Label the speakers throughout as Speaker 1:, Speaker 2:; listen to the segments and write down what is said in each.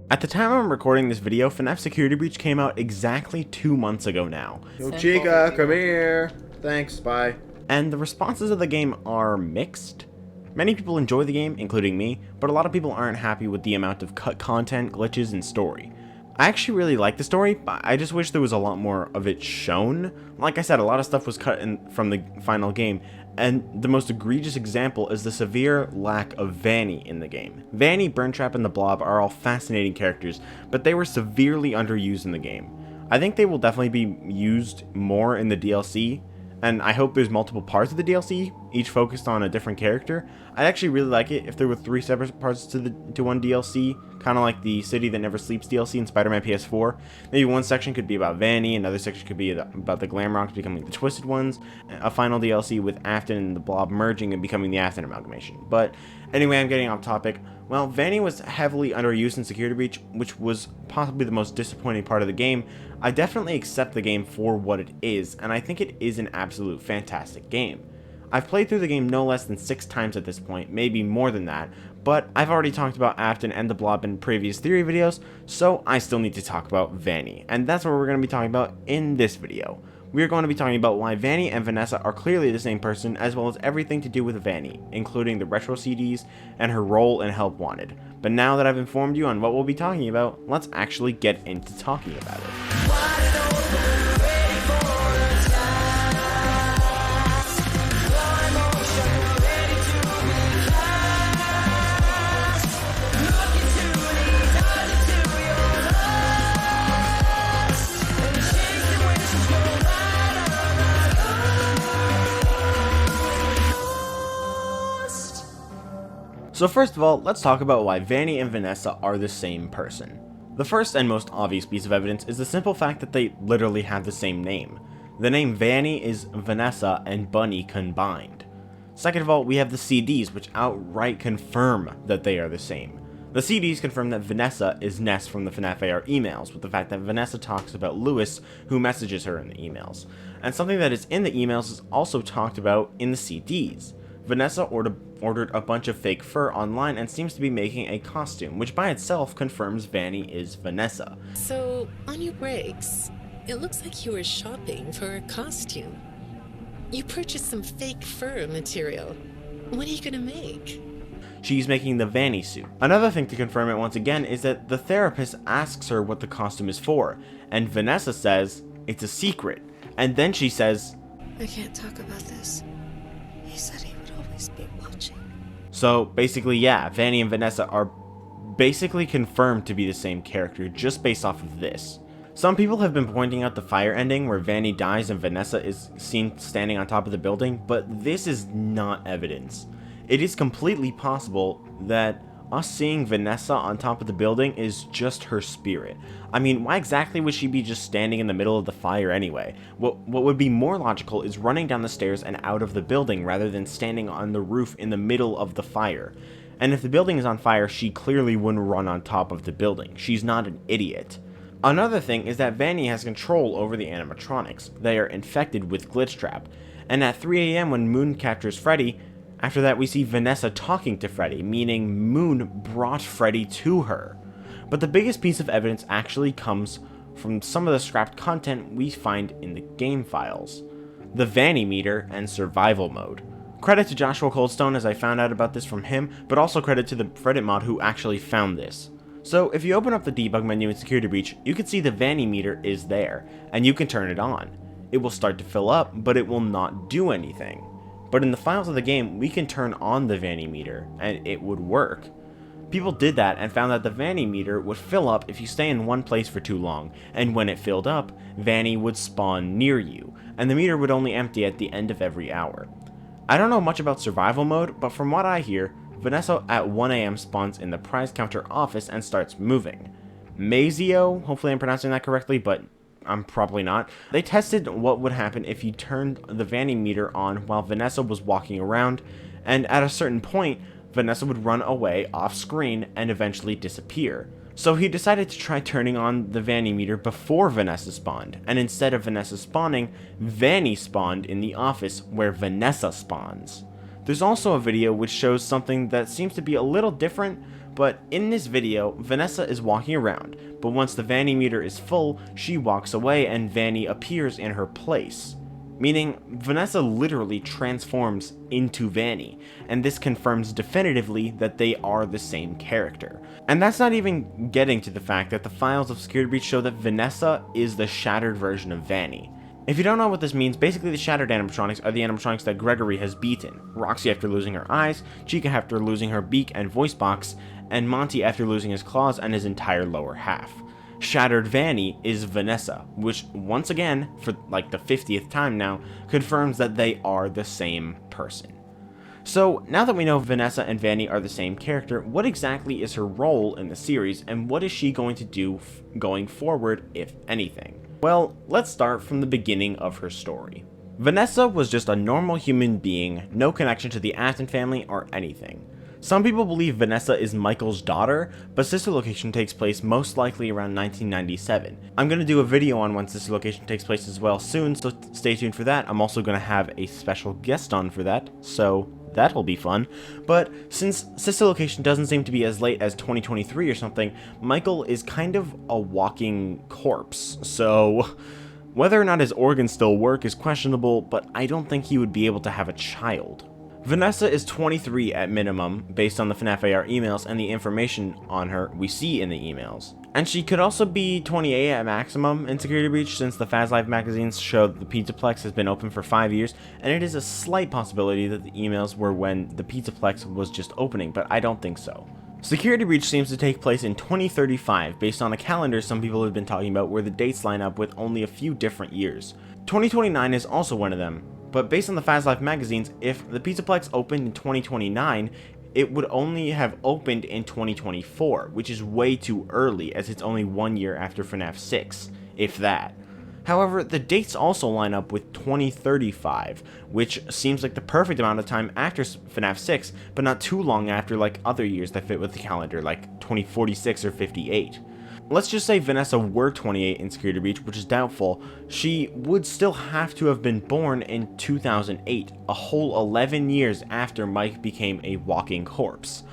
Speaker 1: At the time I'm recording this video, FNaF Security Breach came out exactly 2 months ago now.
Speaker 2: Yo, Chica, come here. Thanks, bye.
Speaker 1: And the responses of the game are mixed. Many people enjoy the game, including me, but a lot of people aren't happy with the amount of cut content, glitches, and story. I actually really like the story, but I just wish there was a lot more of it shown. Like I said, a lot of stuff was cut from the final game, and the most egregious example is the severe lack of Vanny in the game. Vanny, Burntrap, and the Blob are all fascinating characters, but they were severely underused in the game. I think they will definitely be used more in the DLC, and I hope there's multiple parts of the DLC, each focused on a different character. I'd actually really like it if there were 3 separate parts to one DLC, kind of like the City That Never Sleeps DLC in Spider-Man PS4. Maybe one section could be about Vanny, another section could be about the Glamrocks becoming the Twisted Ones, a final DLC with Afton and the Blob merging and becoming the Afton amalgamation. But anyway, I'm getting off topic. Well, Vanny was heavily underused in Security Breach, which was possibly the most disappointing part of the game. I definitely accept the game for what it is, and I think it is an absolute fantastic game. I've played through the game no less than 6 times at this point, maybe more than that, but I've already talked about Afton and the Blob in previous theory videos, so I still need to talk about Vanny, and that's what we're going to be talking about in this video. We are going to be talking about why Vanny and Vanessa are clearly the same person, as well as everything to do with Vanny, including the retro CDs and her role in Help Wanted. But now that I've informed you on what we'll be talking about, let's actually get into talking about it. So first of all, let's talk about why Vanny and Vanessa are the same person. The first and most obvious piece of evidence is the simple fact that they literally have the same name. The name Vanny is Vanessa and Bunny combined. Second of all, we have the CDs, which outright confirm that they are the same. The CDs confirm that Vanessa is Ness from the FNaF AR emails, with the fact that Vanessa talks about Lewis, who messages her in the emails. And something that is in the emails is also talked about in the CDs. Vanessa ordered a bunch of fake fur online and seems to be making a costume, which by itself confirms Vanny is Vanessa.
Speaker 3: So, on your breaks, it looks like you were shopping for a costume. You purchased some fake fur material. What are you gonna make?
Speaker 1: She's making the Vanny suit. Another thing to confirm it once again is that the therapist asks her what the costume is for, and Vanessa says it's a secret. And then she says,
Speaker 4: I can't talk about this. He said he would always be watching.
Speaker 1: So basically, yeah, Vanny and Vanessa are basically confirmed to be the same character just based off of this. Some people have been pointing out the fire ending where Vanny dies and Vanessa is seen standing on top of the building, but this is not evidence. It is completely possible that us seeing Vanessa on top of the building is just her spirit. I mean, why exactly would she be just standing in the middle of the fire anyway? What would be more logical is running down the stairs and out of the building rather than standing on the roof in the middle of the fire. And if the building is on fire, she clearly wouldn't run on top of the building. She's not an idiot. Another thing is that Vanny has control over the animatronics. They are infected with Glitchtrap. And at 3 AM when Moon captures Freddy, after that we see Vanessa talking to Freddy, meaning Moon brought Freddy to her. But the biggest piece of evidence actually comes from some of the scrapped content we find in the game files. The Vanny meter and survival mode. Credit to Joshua Coldstone as I found out about this from him, but also credit to the Reddit mod who actually found this. So if you open up the debug menu in Security Breach, you can see the Vanny meter is there, and you can turn it on. It will start to fill up, but it will not do anything. But in the files of the game, we can turn on the Vanny meter, and it would work. People did that and found that the Vanny meter would fill up if you stay in one place for too long, and when it filled up, Vanny would spawn near you, and the meter would only empty at the end of every hour. I don't know much about survival mode, but from what I hear, Vanessa at 1 AM spawns in the prize counter office and starts moving. Mazio, hopefully I'm pronouncing that correctly, but I'm probably not. They tested what would happen if you turned the Vanny meter on while Vanessa was walking around, and at a certain point, Vanessa would run away off screen and eventually disappear. So he decided to try turning on the Vanny meter before Vanessa spawned, and instead of Vanessa spawning, Vanny spawned in the office where Vanessa spawns. There's also a video which shows something that seems to be a little different, but in this video, Vanessa is walking around, but once the Vanny meter is full, she walks away and Vanny appears in her place. Meaning, Vanessa literally transforms into Vanny, and this confirms definitively that they are the same character. And that's not even getting to the fact that the files of Security Breach show that Vanessa is the shattered version of Vanny. If you don't know what this means, basically the shattered animatronics are the animatronics that Gregory has beaten. Roxy after losing her eyes, Chica after losing her beak and voice box, and Monty after losing his claws and his entire lower half. Shattered Vanny is Vanessa, which once again, for like the 50th time now, confirms that they are the same person. So now that we know Vanessa and Vanny are the same character, what exactly is her role in the series, and what is she going to do going forward, if anything? Well, let's start from the beginning of her story. Vanessa was just a normal human being, no connection to the Afton family or anything. Some people believe Vanessa is Michael's daughter, but Sister Location takes place most likely around 1997. I'm going to do a video on when Sister Location takes place as well soon, so stay tuned for that. I'm also going to have a special guest on for that, so that'll be fun. But since Sister Location doesn't seem to be as late as 2023 or something, Michael is kind of a walking corpse, so whether or not his organs still work is questionable, but I don't think he would be able to have a child. Vanessa is 23 at minimum, based on the FNaF AR emails and the information on her we see in the emails. And she could also be 28 at maximum in Security Breach, since the Faz Life magazines show that the Pizzaplex has been open for 5 years, and it is a slight possibility that the emails were when the Pizzaplex was just opening, but I don't think so. Security Breach seems to take place in 2035, based on a calendar some people have been talking about where the dates line up with only a few different years. 2029 is also one of them. But based on the Faz Life magazines, if the Pizzaplex opened in 2029, it would only have opened in 2024, which is way too early as it's only 1 year after FNaF 6, if that. However, the dates also line up with 2035, which seems like the perfect amount of time after FNaF 6, but not too long after like other years that fit with the calendar, like 2046 or 58. Let's just say Vanessa were 28 in Security Breach, which is doubtful. She would still have to have been born in 2008, a whole 11 years after Mike became a walking corpse.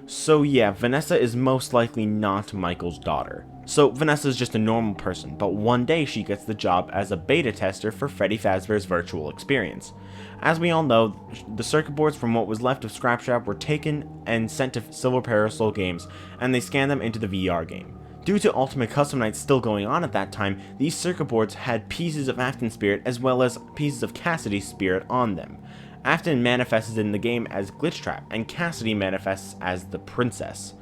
Speaker 1: So yeah, Vanessa is most likely not Michael's daughter. So Vanessa is just a normal person, but one day she gets the job as a beta tester for Freddy Fazbear's Virtual Experience. As we all know, the circuit boards from what was left of Scraptrap were taken and sent to Silver Parasol Games, and they scanned them into the VR game. Due to Ultimate Custom Night still going on at that time, these circuit boards had pieces of Afton's spirit as well as pieces of Cassidy's spirit on them. Afton manifests in the game as Glitchtrap, and Cassidy manifests as the Princess.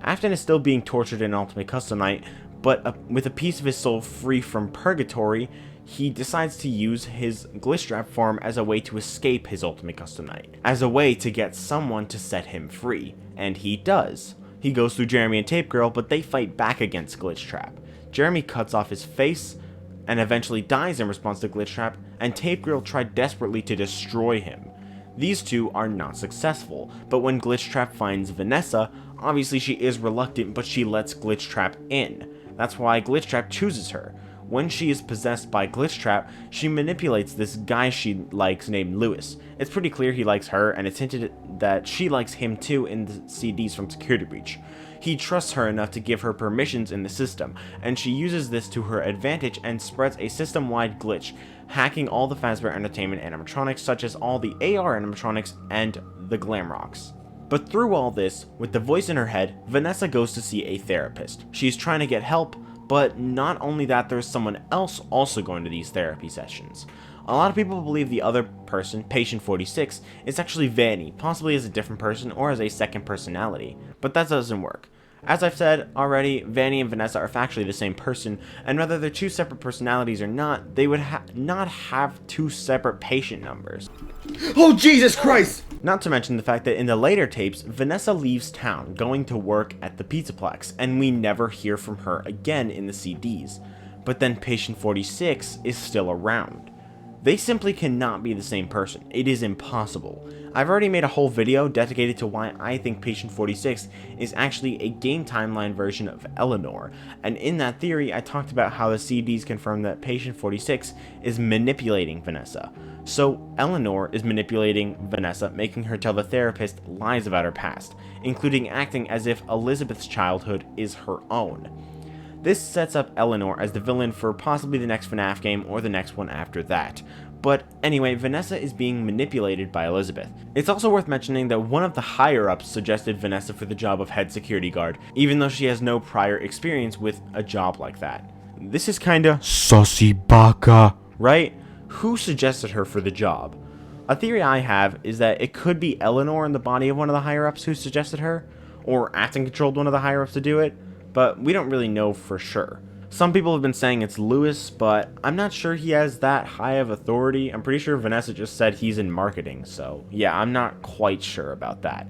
Speaker 1: Afton is still being tortured in Ultimate Custom Night, but with a piece of his soul free from purgatory, he decides to use his Glitchtrap form as a way to escape his Ultimate Custom Night, as a way to get someone to set him free, and he does. He goes through Jeremy and Tape Girl, but they fight back against Glitchtrap. Jeremy cuts off his face and eventually dies in response to Glitchtrap, and Tape Girl tried desperately to destroy him. These two are not successful, but when Glitchtrap finds Vanessa, obviously she is reluctant, but she lets Glitchtrap in. That's why Glitchtrap chooses her. When she is possessed by Glitchtrap, she manipulates this guy she likes named Lewis. It's pretty clear he likes her, and it's hinted that she likes him too in the CDs from Security Breach. He trusts her enough to give her permissions in the system, and she uses this to her advantage and spreads a system-wide glitch, hacking all the Fazbear Entertainment animatronics, such as all the AR animatronics and the Glamrocks. But through all this, with the voice in her head, Vanessa goes to see a therapist. She's trying to get help, but not only that, there's someone else also going to these therapy sessions. A lot of people believe the other person, Patient 46, is actually Vanny, possibly as a different person or as a second personality, but that doesn't work. As I've said already, Vanny and Vanessa are factually the same person, and whether they're two separate personalities or not, they would not have two separate patient numbers.
Speaker 2: Oh, Jesus Christ!
Speaker 1: Not to mention the fact that in the later tapes, Vanessa leaves town, going to work at the Pizzaplex, and we never hear from her again in the CDs. But then Patient 46 is still around. They simply cannot be the same person. It is impossible. I've already made a whole video dedicated to why I think Patient 46 is actually a game timeline version of Eleanor, and in that theory I talked about how the CDs confirm that Patient 46 is manipulating Vanessa. So Eleanor is manipulating Vanessa, making her tell the therapist lies about her past, including acting as if Elizabeth's childhood is her own. This sets up Eleanor as the villain for possibly the next FNaF game or the next one after that. But anyway, Vanessa is being manipulated by Elizabeth. It's also worth mentioning that one of the higher-ups suggested Vanessa for the job of head security guard, even though she has no prior experience with a job like that. This is kinda sussy baka, right? Who suggested her for the job? A theory I have is that it could be Eleanor in the body of one of the higher-ups who suggested her, or Acton controlled one of the higher-ups to do it, but we don't really know for sure. Some people have been saying it's Lewis, but I'm not sure he has that high of authority. I'm pretty sure Vanessa just said he's in marketing, so yeah, I'm not quite sure about that.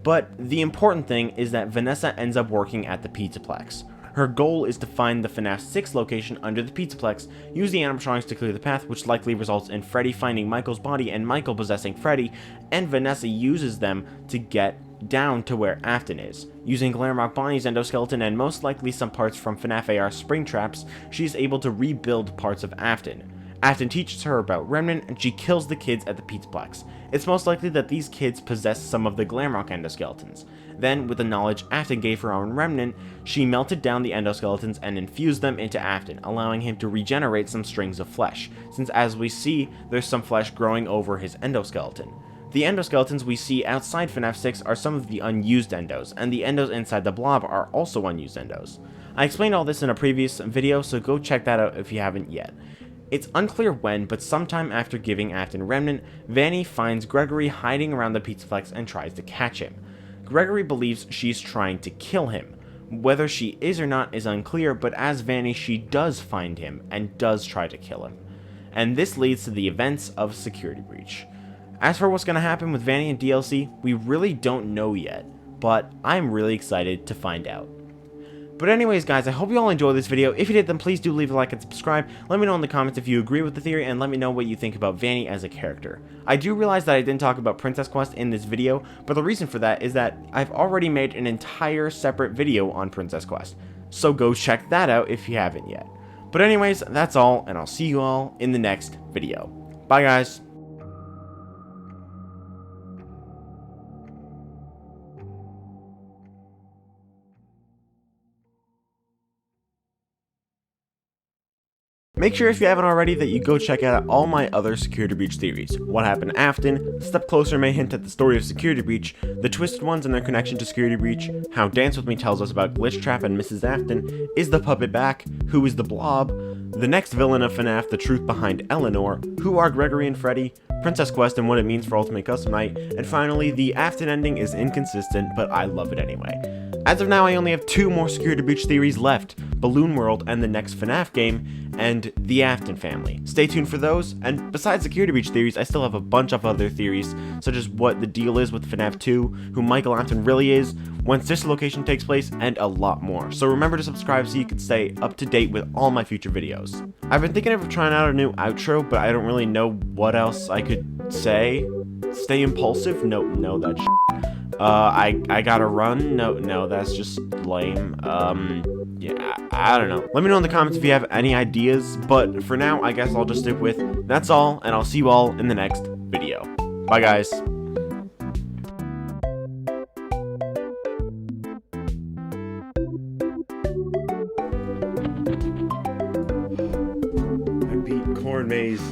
Speaker 1: But the important thing is that Vanessa ends up working at the Pizzaplex. Her goal is to find the FNaF 6 location under the Pizzaplex, use the animatronics to clear the path, which likely results in Freddy finding Michael's body and Michael possessing Freddy, and Vanessa uses them to get down to where Afton is. Using Glamrock Bonnie's endoskeleton and most likely some parts from FNaF AR spring traps, she is able to rebuild parts of Afton. Afton teaches her about Remnant, and she kills the kids at the Pizzaplex. It's most likely that these kids possess some of the Glamrock endoskeletons. Then, with the knowledge Afton gave her on Remnant, she melted down the endoskeletons and infused them into Afton, allowing him to regenerate some strings of flesh, since as we see, there's some flesh growing over his endoskeleton. The endoskeletons we see outside FNaF 6 are some of the unused endos, and the endos inside the blob are also unused endos. I explained all this in a previous video, so go check that out if you haven't yet. It's unclear when, but sometime after giving Afton Remnant, Vanny finds Gregory hiding around the Pizzaplex and tries to catch him. Gregory believes she's trying to kill him. Whether she is or not is unclear, but as Vanny, she does find him and does try to kill him. And this leads to the events of Security Breach. As for what's going to happen with Vanny and DLC, we really don't know yet, but I'm really excited to find out. But anyways guys, I hope you all enjoyed this video. If you did, then please do leave a like and subscribe. Let me know in the comments if you agree with the theory, and let me know what you think about Vanny as a character. I do realize that I didn't talk about Princess Quest in this video, but the reason for that is that I've already made an entire separate video on Princess Quest, so go check that out if you haven't yet. But anyways, that's all, and I'll see you all in the next video. Bye guys. Make sure if you haven't already that you go check out all my other Security Breach theories. What happened to Afton, Step Closer may hint at the story of Security Breach, the Twisted Ones and their connection to Security Breach, how Dance With Me tells us about Glitch Trap and Mrs. Afton, is the puppet back, who is the Blob, the next villain of FNaF, the truth behind Eleanor, who are Gregory and Freddy, Princess Quest and what it means for Ultimate Custom Night, and finally, the Afton ending is inconsistent, but I love it anyway. As of now, I only have 2 more Security Breach theories left, Balloon World and the next FNaF game, and the Afton family. Stay tuned for those, and besides Security Breach theories, I still have a bunch of other theories, such as what the deal is with FNaF 2, who Michael Afton really is, when sister location takes place, and a lot more. So remember to subscribe so you can stay up to date with all my future videos. I've been thinking of trying out a new outro, but I don't really know what else I could say. Stay impulsive? No, that's I gotta run? No, that's just lame. Yeah, I don't know. Let me know in the comments if you have any ideas, but for now, I guess I'll just stick with that's all, and I'll see you all in the next video. Bye, guys. I beat Corn Maze.